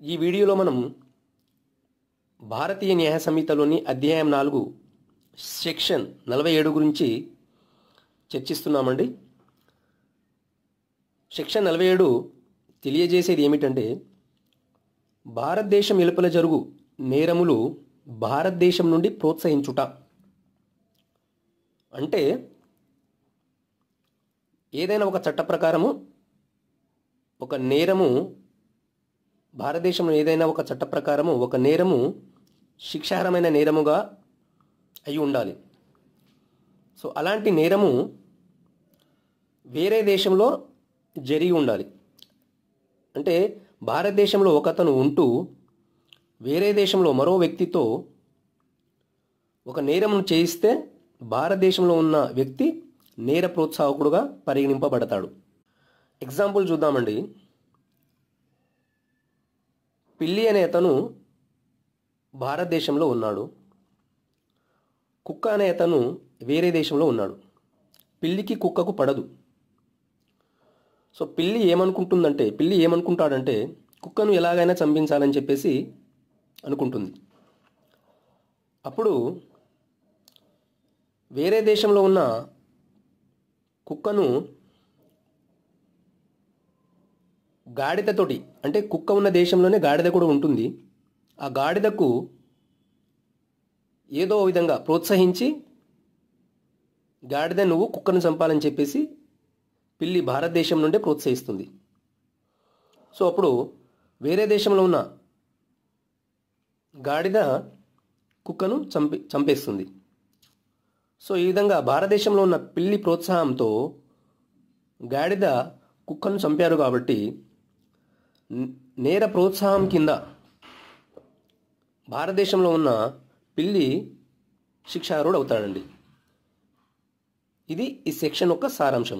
ఈ వీడియోలో మనం భారతీయ న్యాయ సంహితలోని అధ్యాయం 4 సెక్షన్ 47 గురించి చర్చిస్తున్నామండి. సెక్షన్ 47 తెలియజేసేది ఏమిటంటే, భారతదేశం వెలుపల జరుగు నేరములు భారతదేశం నుండి ప్రోత్సహించుట. అంటే ఏదైనా ఒక చట్ట ప్రకారము ఒక నేరము భారతదేశంలో ఏదైనా ఒక చట్ట ప్రకారము ఒక నేరము శిక్షార్హమైన నేరముగా అయి ఉండాలి. సో అలాంటి నేరము వేరే దేశంలో జరిగి ఉండాలి. అంటే భారతదేశంలో ఒకతను ఉంటూ వేరే దేశంలో మరో వ్యక్తితో ఒక నేరమును చేయిస్తే భారతదేశంలో ఉన్న వ్యక్తి నేర ప్రోత్సాహకుడుగా పరిగణింపబడతాడు. ఎగ్జాంపుల్ చూద్దామండి. పిల్లి అనే అతను భారతదేశంలో ఉన్నాడు, కుక్క అనే అతను వేరే దేశంలో ఉన్నాడు. పిల్లికి కుక్కకు పడదు. సో పిల్లి ఏమనుకుంటాడంటే కుక్కను ఎలాగైనా చంపించాలని చెప్పేసి అనుకుంటుంది. అప్పుడు వేరే దేశంలో ఉన్న కుక్కను గాడిదతోటి, అంటే కుక్క ఉన్న దేశంలోనే గాడిద కూడా ఉంటుంది, ఆ గాడిదకు ఏదో విధంగా ప్రోత్సహించి గాడిద నువ్వు కుక్కను చంపాలని చెప్పేసి పిల్లి భారతదేశం నుండి ప్రోత్సహిస్తుంది. సో అప్పుడు వేరే దేశంలో ఉన్న గాడిద కుక్కను చంపేస్తుంది. సో ఈ విధంగా భారతదేశంలో ఉన్న పిల్లి ప్రోత్సాహంతో గాడిద కుక్కను చంపారు కాబట్టి నేర ప్రోత్సాహం కింద భారతదేశంలో ఉన్న పిల్లి శిక్షార్హుడు అవుతాడండి. ఇది ఈ సెక్షన్ యొక్క సారాంశం.